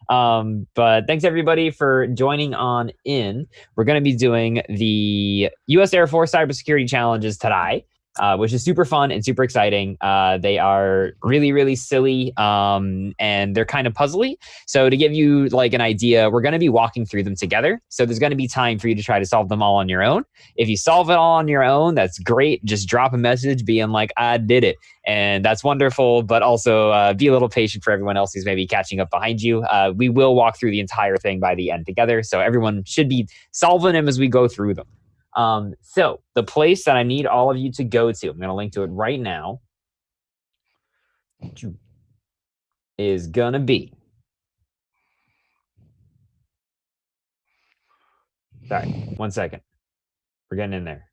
But thanks everybody for joining on in. We're going to be doing the U.S. Air Force cybersecurity challenges today, which is super fun and super exciting. They are really, really silly, and they're kind of puzzly. So to give you like an idea, we're going to be walking through them together. So there's going to be time for you to try to solve them all on your own. If you solve it all on your own, that's great. Just drop a message being like, I did it. And that's wonderful, but also be a little patient for everyone else who's maybe catching up behind you. We will walk through the entire thing by the end together, so everyone should be solving them as we go through them. So the place that I need all of you to go to, I'm going to link to it right now, is going to be... Sorry, 1 second. We're getting in there.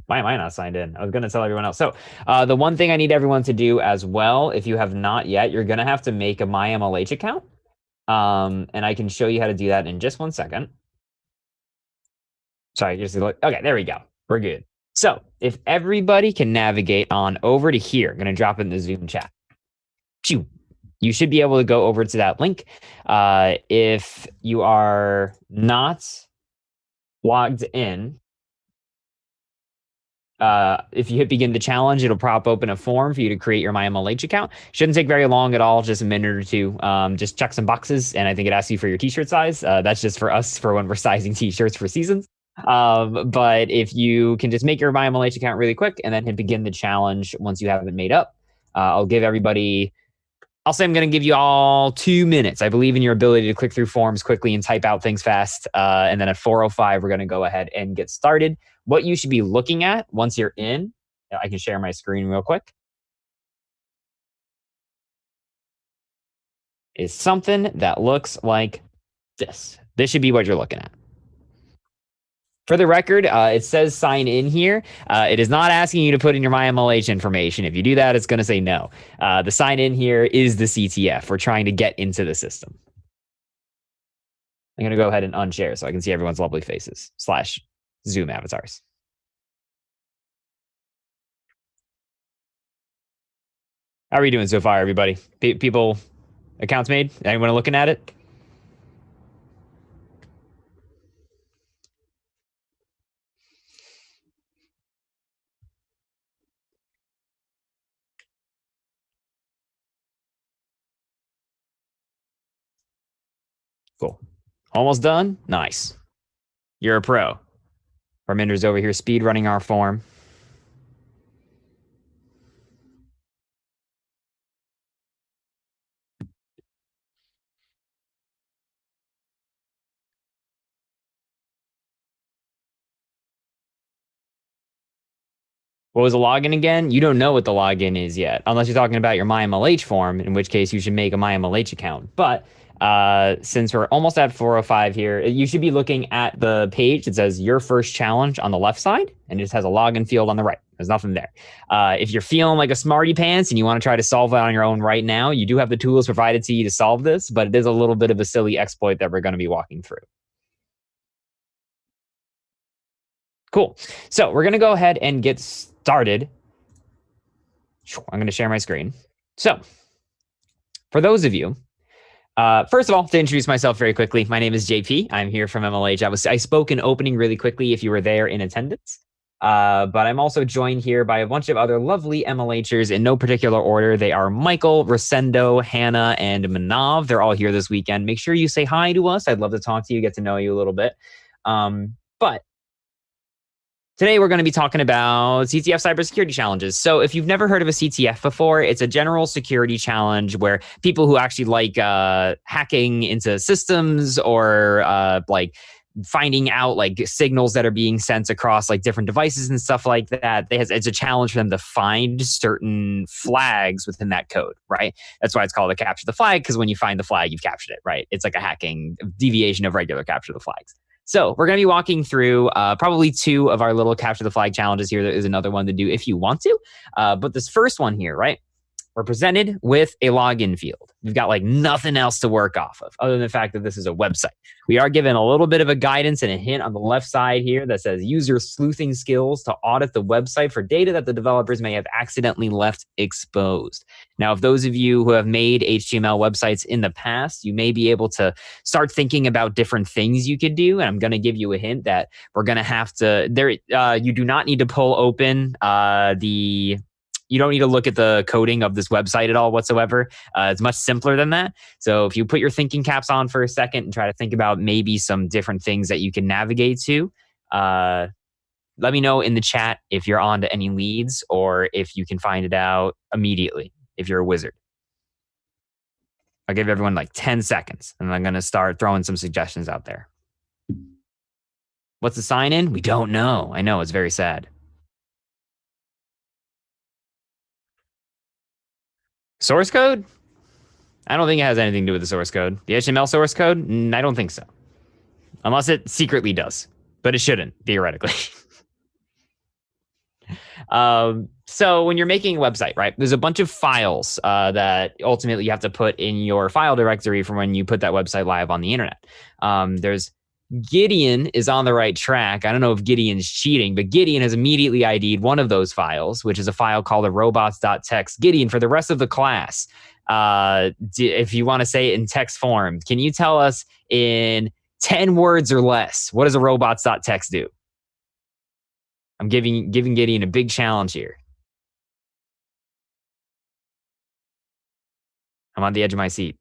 Why am I not signed in? I was going to tell everyone else. So the one thing I need everyone to do as well, if you have not yet, you're going to have to make a My MLH account. And I can show you how to do that in just 1 second. Sorry, just okay, there we go. We're good. So if everybody can navigate on over to here, I'm going to drop it in the Zoom chat. You should be able to go over to that link. If you are not logged in, if you hit begin the challenge, it'll prop open a form for you to create your My MLH account. Shouldn't take very long at all, just a minute or two. Just check some boxes, and I think it asks you for your t-shirt size. That's just for us for when we're sizing t-shirts for seasons. But if you can just make your My MLH account really quick and then hit begin the challenge once you have it made up, I'll give everybody... I'll say I'm going to give you all 2 minutes. I believe in your ability to click through forms quickly and type out things fast. And then at 4:05, we're going to go ahead and get started. What you should be looking at once you're in, I can share my screen real quick, is something that looks like this. This should be what you're looking at. For the record, it says sign in here. It is not asking you to put in your My MLH information. If you do that, it's going to say no. The sign in here is the CTF. We're trying to get into the system. I'm going to go ahead and unshare so I can see everyone's lovely faces / Zoom avatars. How are we doing so far, everybody? People, accounts made? Anyone looking at it? Cool. Almost done? Nice. You're a pro. Parminder's over here speed running our form. What was the login again? You don't know what the login is yet, unless you're talking about your My MLH form, in which case you should make a My MLH account. But since we're almost at 4:05 here, you should be looking at the page that says your first challenge on the left side, and it just has a login field on the right. There's nothing there. If you're feeling like a smarty pants and you want to try to solve it on your own right now, you do have the tools provided to you to solve this, but it is a little bit of a silly exploit that we're going to be walking through. Cool. So we're going to go ahead and get started. I'm going to share my screen. So for those of you, first of all, to introduce myself very quickly, my name is JP. I'm here from MLH. I spoke in opening really quickly if you were there in attendance. But I'm also joined here by a bunch of other lovely MLHers in no particular order. They are Michael, Rosendo, Hannah, and Manav. They're all here this weekend. Make sure you say hi to us. I'd love to talk to you, get to know you a little bit. But today, we're going to be talking about CTF cybersecurity challenges. So if you've never heard of a CTF before, it's a general security challenge where people who actually like hacking into systems or like finding out like signals that are being sent across like different devices and stuff like that, it's a challenge for them to find certain flags within that code, right? That's why it's called a capture the flag, because when you find the flag, you've captured it, right? It's like a hacking deviation of regular capture the flags. So we're going to be walking through probably 2 of our little capture the flag challenges here. There is another one to do if you want to. But this first one here, right? we're presented with a login field. We've got like nothing else to work off of other than the fact that this is a website. We are given a little bit of a guidance and a hint on the left side here that says use your sleuthing skills to audit the website for data that the developers may have accidentally left exposed. Now, if those of you who have made HTML websites in the past, you may be able to start thinking about different things you could do. And I'm going to give you a hint that we're going to have to, you do not need to pull open you don't need to look at the coding of this website at all whatsoever. It's much simpler than that. So if you put your thinking caps on for a second and try to think about maybe some different things that you can navigate to, let me know in the chat if you're on to any leads or if you can find it out immediately, if you're a wizard. I'll give everyone like 10 seconds and I'm going to start throwing some suggestions out there. What's the sign in? We don't know. I know, it's very sad. Source code? I don't think it has anything to do with the source code. The HTML source code? I don't think so. Unless it secretly does. But it shouldn't, theoretically. So when you're making a website, right, there's a bunch of files that ultimately you have to put in your file directory from when you put that website live on the internet. There's Gideon is on the right track. I don't know if Gideon's cheating, but Gideon has immediately ID'd one of those files, which is a file called a robots.txt. Gideon, for the rest of the class, if you want to say it in text form, can you tell us in 10 words or less, what does a robots.txt do? I'm giving Gideon a big challenge here. I'm on the edge of my seat.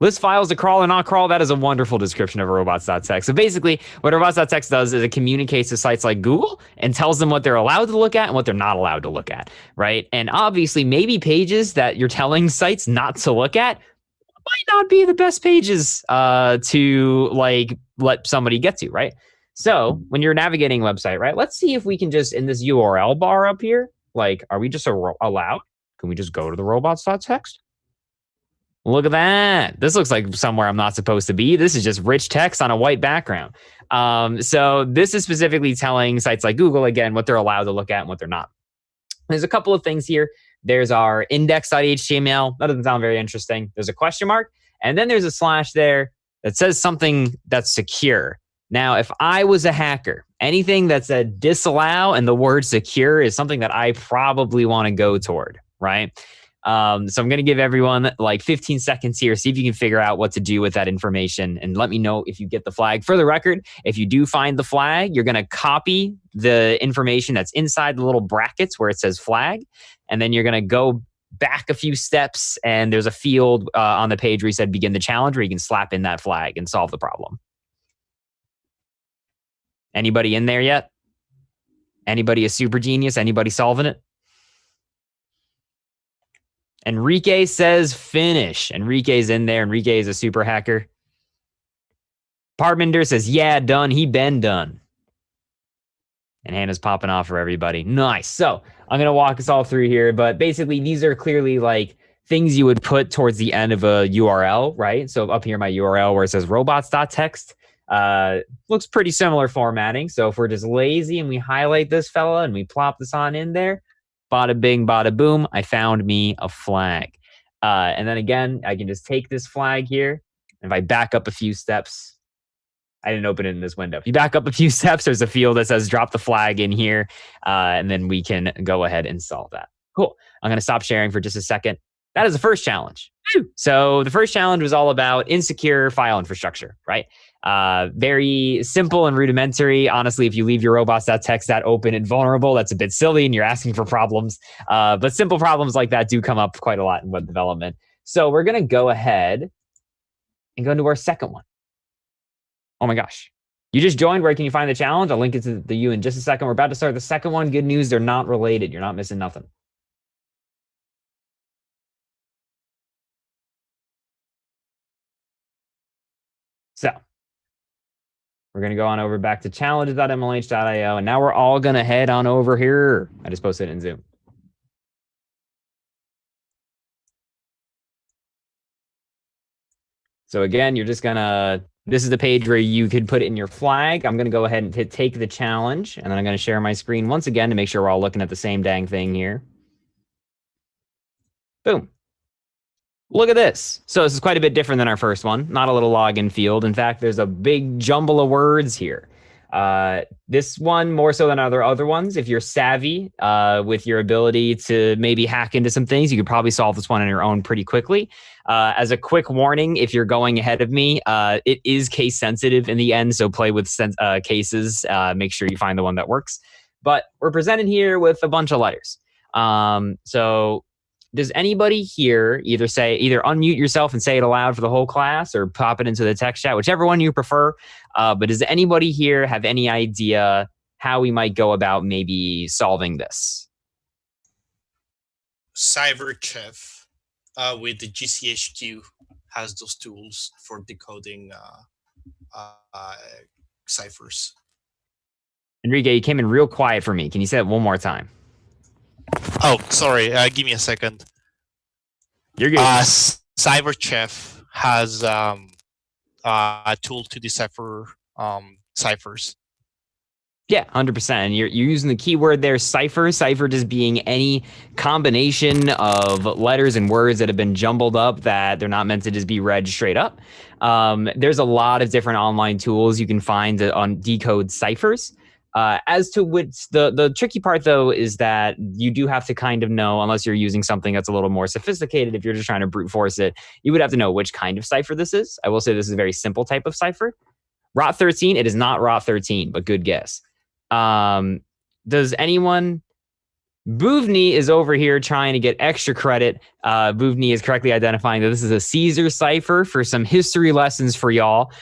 List files to crawl or not crawl. That is a wonderful description of a robots.txt. So basically, what a robots.txt does is it communicates to sites like Google and tells them what they're allowed to look at and what they're not allowed to look at, right? And obviously, maybe pages that you're telling sites not to look at might not be the best pages to like let somebody get to, right? So when you're navigating a website, right, let's see if we can just, in this URL bar up here, like, are we just allowed? Can we just go to the robots.txt? Look at that. This looks like somewhere I'm not supposed to be. This is just rich text on a white background. So this is specifically telling sites like Google, again, what they're allowed to look at and what they're not. There's a couple of things here. There's our index.html. That doesn't sound very interesting. There's a question mark. And then there's a slash there that says something that's secure. Now, if I was a hacker, anything that said disallow and the word secure is something that I probably want to go toward, right? So I'm going to give everyone like 15 seconds here. See if you can figure out what to do with that information and let me know if you get the flag. For the record, if you do find the flag, you're going to copy the information that's inside the little brackets where it says flag. And then you're going to go back a few steps and there's a field on the page where you said begin the challenge where you can slap in that flag and solve the problem. Anybody in there yet? Anybody a super genius? Anybody solving it? Enrique says finish. Enrique's in there. Enrique is a super hacker. Parminder says, yeah, done. He been done. And Hannah's popping off for everybody. Nice. So I'm going to walk us all through here. But basically, these are clearly like things you would put towards the end of a URL, right? So up here, my URL where it says robots.txt. Looks pretty similar formatting. So if we're just lazy and we highlight this fella and we plop this on in there, bada bing, bada boom, I found me a flag. And then again, I can just take this flag here. And if I back up a few steps, I didn't open it in this window. If you back up a few steps, there's a field that says drop the flag in here. And then we can go ahead and solve that. Cool. I'm going to stop sharing for just a second. That is the first challenge. So the first challenge was all about insecure file infrastructure, right? Very simple and rudimentary. Honestly, if you leave your robots.txt that open and vulnerable, that's a bit silly and you're asking for problems. But simple problems like that do come up quite a lot in web development. So we're going to go ahead and go into our second one. Oh my gosh. You just joined. Where can you find the challenge? I'll link it to you in just a second. We're about to start the second one. Good news, they're not related. You're not missing nothing. So we're going to go on over back to challenges.mlh.io. And now we're all going to head on over here. I just posted it in Zoom. So again, you're just going to, this is the page where you could put it in your flag. I'm going to go ahead and hit take the challenge. And then I'm going to share my screen once again to make sure we're all looking at the same dang thing here. Boom. Look at this. So this is quite a bit different than our first one. Not a little login field. In fact, there's a big jumble of words here. This one more so than other ones. If you're savvy with your ability to maybe hack into some things, you could probably solve this one on your own pretty quickly. As a quick warning, if you're going ahead of me, it is case sensitive in the end. So play with cases. Make sure you find the one that works. But we're presented here with a bunch of letters. So does anybody here either unmute yourself and say it aloud for the whole class or pop it into the text chat, whichever one you prefer. But does anybody here have any idea how we might go about maybe solving this? CyberChef with the GCHQ has those tools for decoding ciphers. Enrique, you came in real quiet for me. Can you say it one more time? Oh, sorry. Give me a second. You're good. CyberChef has a tool to decipher ciphers. Yeah, 100%. And you're using the keyword there, cipher. Cipher just being any combination of letters and words that have been jumbled up that they're not meant to just be read straight up. There's a lot of different online tools you can find on decode ciphers. As to which the tricky part, though, is that you do have to kind of know, unless you're using something that's a little more sophisticated, if you're just trying to brute force it, you would have to know which kind of cipher this is. I will say this is a very simple type of cipher. ROT13, it is not ROT13, but good guess. Does anyone... Boovni is over here trying to get extra credit. Boovni is correctly identifying that this is a Caesar cipher for some history lessons for y'all.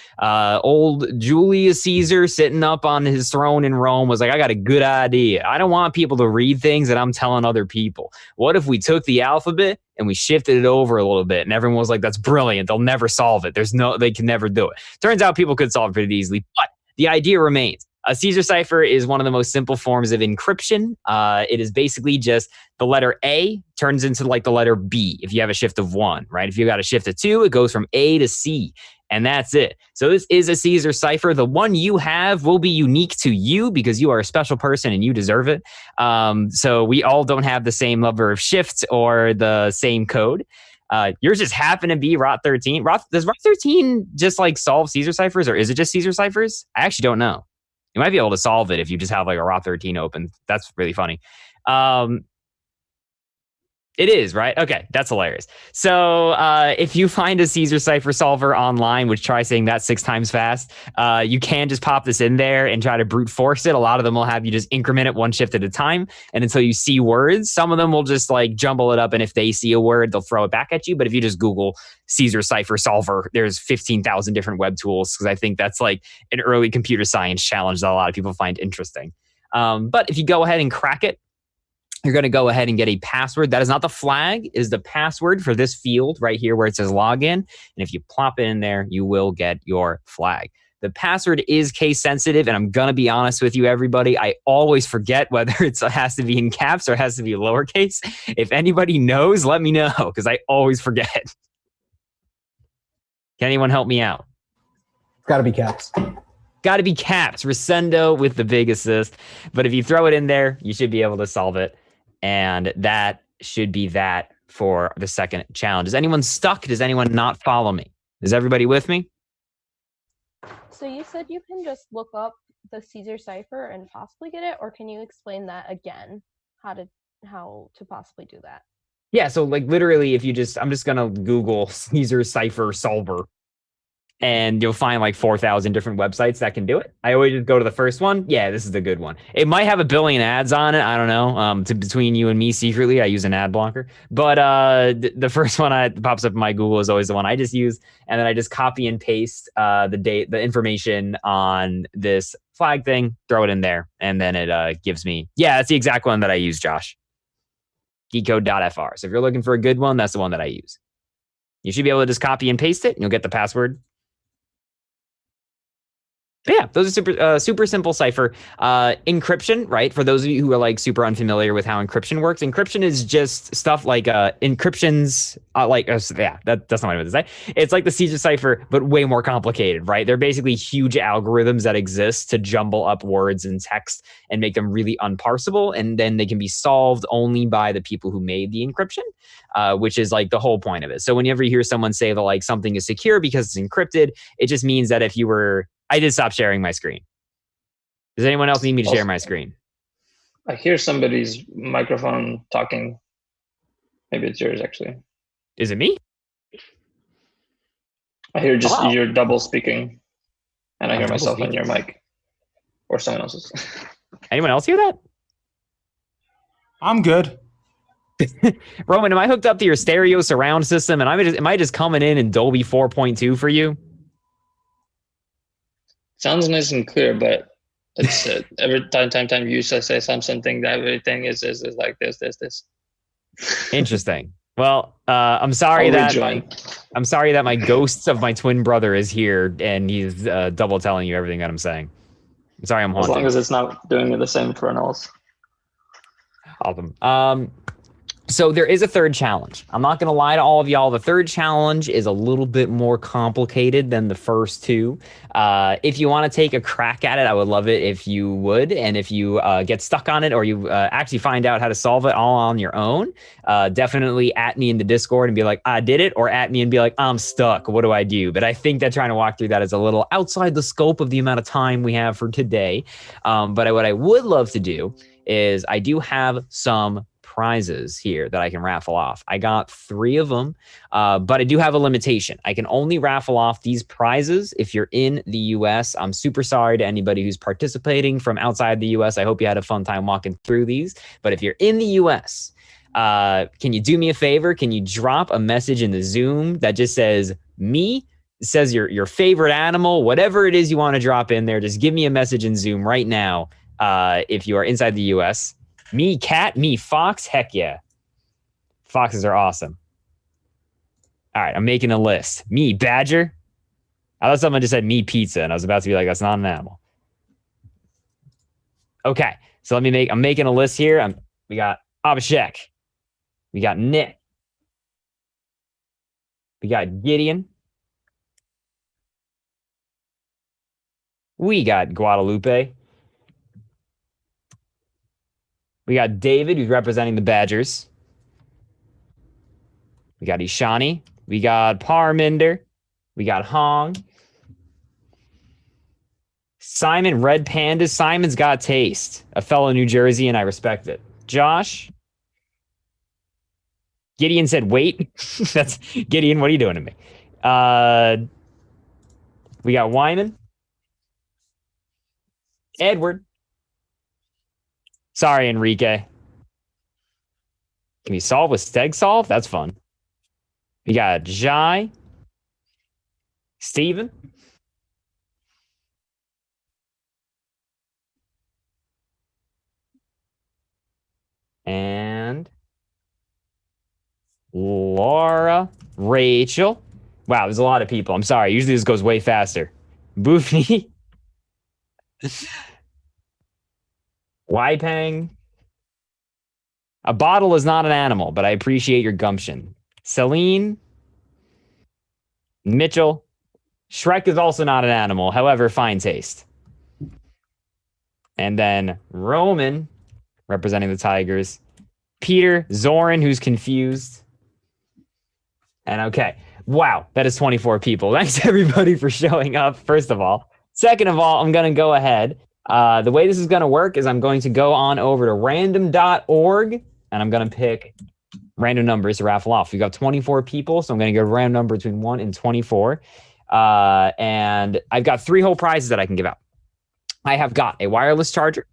Old Julius Caesar sitting up on his throne in Rome was like, I got a good idea. I don't want people to read things that I'm telling other people. What if we took the alphabet and we shifted it over a little bit? And everyone was like, that's brilliant. They'll never solve it. They can never do it. Turns out people could solve it pretty easily, but the idea remains. A Caesar cipher is one of the most simple forms of encryption. It is basically just the letter A turns into like the letter B if you have a shift of 1, right? If you got a shift of 2, it goes from A to C, and that's it. So this is a Caesar cipher. The one you have will be unique to you because you are a special person and you deserve it. So we all don't have the same number of shifts or the same code. Yours just happen to be ROT13. Does ROT13 just like solve Caesar ciphers, or is it just Caesar ciphers? I actually don't know. You might be able to solve it if you just have like a ROT13 open. That's really funny. It is, right? Okay, that's hilarious. So if you find a Caesar cipher solver online, which try saying that 6 times fast, you can just pop this in there and try to brute force it. A lot of them will have you just increment it 1 shift at a time. And until you see words, some of them will just like jumble it up. And if they see a word, they'll throw it back at you. But if you just Google Caesar cipher solver, there's 15,000 different web tools, because I think that's like an early computer science challenge that a lot of people find interesting. But if you go ahead and crack it, you're going to go ahead and get a password. That is not the flag, it is the password for this field right here where it says login. And if you plop it in there, you will get your flag. The password is case sensitive, and I'm going to be honest with you, everybody. I always forget whether it has to be in caps or it has to be lowercase. If anybody knows, let me know, because I always forget. Can anyone help me out? It's got to be caps. Got to be caps. Resendo with the big assist. But if you throw it in there, you should be able to solve it. And that should be that for the second challenge. Is anyone stuck? Does anyone not follow me? Is everybody with me? So you said you can just look up the Caesar cipher and possibly get it, or can you explain that again? How to possibly do that? Yeah, so like literally if you I'm just going to Google Caesar cipher solver, and you'll find like 4,000 different websites that can do it. I always just go to the first one. Yeah, this is the good one. It might have a billion ads on it. I don't know. Between you and me secretly, I use an ad blocker. But the first one that pops up in my Google is always the one I just use. And then I just copy and paste the information on this flag thing, throw it in there, and then it gives me, yeah, that's the exact one that I use, Josh. Decode.fr. So if you're looking for a good one, that's the one that I use. You should be able to just copy and paste it, and you'll get the password. But yeah, those are super simple cipher. Encryption, right? For those of you who are like super unfamiliar with how encryption works, encryption is just stuff like encryptions, that's not what I meant to say. It's like the Caesar cipher, but way more complicated, right? They're basically huge algorithms that exist to jumble up words and text and make them really unparsable, and then they can be solved only by the people who made the encryption. which is like the whole point of it. So whenever you hear someone say that like something is secure because it's encrypted, it just means that if you were, I did stop sharing my screen. Does anyone else need me to share my screen? I hear somebody's microphone talking. Maybe it's yours, actually. Is it me? I hear just Wow. you're double speaking, and I I'm hear double myself on speaking? your mic, or someone else's. Anyone else hear that? I'm good. Roman, am I hooked up to your stereo surround system? And am I just coming in Dolby 4.2 for you? Sounds nice and clear, but it's every time you say something, that everything is like this. Interesting. Well, I'm sorry I'll that rejoin. I'm sorry that my ghost of my twin brother is here and he's double telling you everything that I'm saying. I'm sorry, I'm As haunted. long as it's not doing the same for anyone else. Awesome. So there is a third challenge. I'm not going to lie to all of y'all. The third challenge is a little bit more complicated than the first two. If you want to take a crack at it, I would love it if you would. And if you get stuck on it or you actually find out how to solve it all on your own, definitely at me in the Discord and be like, I did it, or at me and be like, I'm stuck. What do I do? But I think that trying to walk through that is a little outside the scope of the amount of time we have for today. But what I would love to do is I do have some prizes here that I can raffle off. I got 3 of them, but I do have a limitation. I can only raffle off these prizes if you're in the US. I'm super sorry to anybody who's participating from outside the US. I hope you had a fun time walking through these. But if you're in the US, can you do me a favor? Can you drop a message in the Zoom that just says me? It says your favorite animal, whatever it is you want to drop in there. Just give me a message in Zoom right now if you are inside the US. Me cat, me fox, heck yeah. Foxes are awesome. All right, I'm making a list. Me badger. I thought someone just said me pizza, and I was about to be like, that's not an animal. Okay, so I'm making a list here. We got Abhishek. We got Nick. We got Gideon. We got Guadalupe. We got David, who's representing the Badgers. We got Ishani. We got Parminder. We got Hong. Simon, Red Panda. Simon's got taste. A fellow New Jersey, and I respect it. Josh. Gideon said, wait. That's Gideon, what are you doing to me? We got Wyman. Edward. Sorry, Enrique. Can we solve with Steg Solve? That's fun. We got Jai. Steven. And Laura. Rachel. Wow, there's a lot of people. I'm sorry. Usually this goes way faster. Boofy. Waipang. A bottle is not an animal, but I appreciate your gumption. Celine. Mitchell. Shrek is also not an animal, however, fine taste. And then Roman, representing the Tigers. Peter. Zoran, who's confused. And okay. Wow, that is 24 people. Thanks, everybody, for showing up, first of all. Second of all, I'm going to go ahead. The way this is going to work is I'm going to go on over to random.org, and I'm going to pick random numbers to raffle off. We've got 24 people, so I'm going to go random number between 1 and 24. And I've got 3 whole prizes that I can give out. I have got a wireless charger.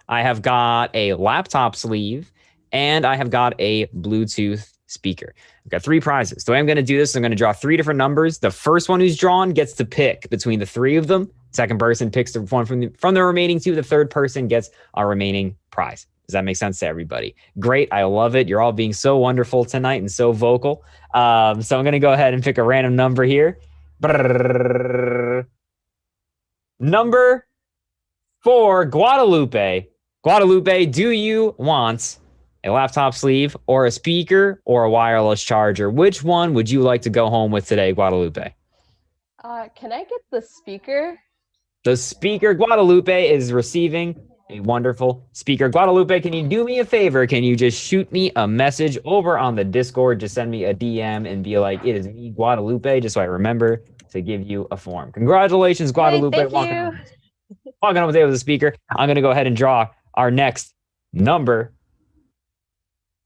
I have got a laptop sleeve, and I have got a Bluetooth speaker. I've got 3 prizes. The way I'm going to do this, I'm going to draw 3 different numbers. The first one who's drawn gets to pick between the 3 of them. Second person picks the one from the remaining 2. The third person gets our remaining prize. Does that make sense to everybody? Great. I love it. You're all being so wonderful tonight and so vocal. So I'm going to go ahead and pick a random number here. Number 4, Guadalupe. Guadalupe, do you want a laptop sleeve or a speaker or a wireless charger? Which one would you like to go home with today, Guadalupe? Can I get the speaker? The speaker, Guadalupe, is receiving a wonderful speaker. Guadalupe, can you do me a favor? Can you just shoot me a message over on the Discord? Just send me a DM and be like, it is me, Guadalupe, just so I remember to give you a form. Congratulations, Guadalupe. Thank Walking you. on today with a speaker. I'm going to go ahead and draw our next number.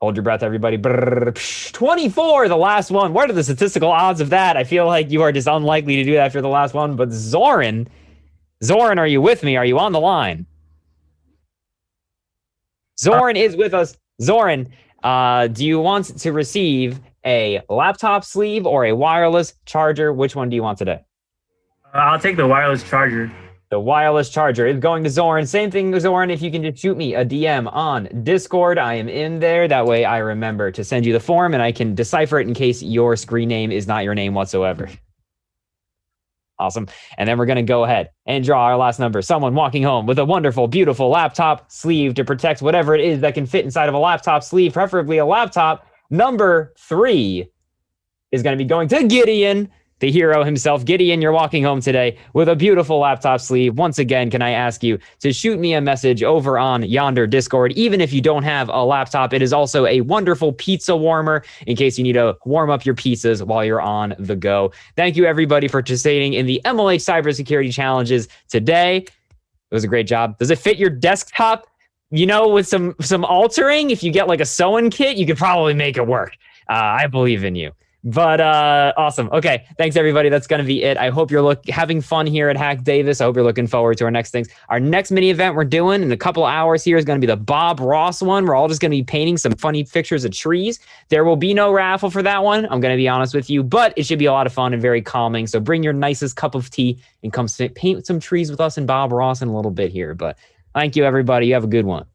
Hold your breath, everybody. 24, the last one. What are the statistical odds of that? I feel like you are just unlikely to do that after the last one. But Zoran, are you with me? Are you on the line? Zoran is with us. Zoran, do you want to receive a laptop sleeve or a wireless charger? Which one do you want today? I'll take the wireless charger. The wireless charger is going to Zoran. Same thing, Zoran, if you can just shoot me a DM on Discord. I am in there. That way I remember to send you the form and I can decipher it in case your screen name is not your name whatsoever. Awesome. And then we're going to go ahead and draw our last number. Someone walking home with a wonderful, beautiful laptop sleeve to protect whatever it is that can fit inside of a laptop sleeve, preferably a laptop. Number 3 is going to be going to Gideon, the hero himself. Gideon, you're walking home today with a beautiful laptop sleeve. Once again, can I ask you to shoot me a message over on yonder Discord? Even if you don't have a laptop, it is also a wonderful pizza warmer in case you need to warm up your pizzas while you're on the go. Thank you, everybody, for participating in the MLH cybersecurity challenges today. It was a great job. Does it fit your desktop? You know, with some altering, if you get like a sewing kit, you could probably make it work. I believe in you. But awesome. Okay, thanks everybody. That's gonna be it. I hope you're having fun here at HackDavis. I hope you're looking forward to our next things. Our next mini event we're doing in a couple of hours here is gonna be the Bob Ross one. We're all just gonna be painting some funny pictures of trees. There will be no raffle for that one, I'm gonna be honest with you, but it should be a lot of fun and very calming. So bring your nicest cup of tea and come paint some trees with us and Bob Ross in a little bit here. But thank you, everybody. You have a good one.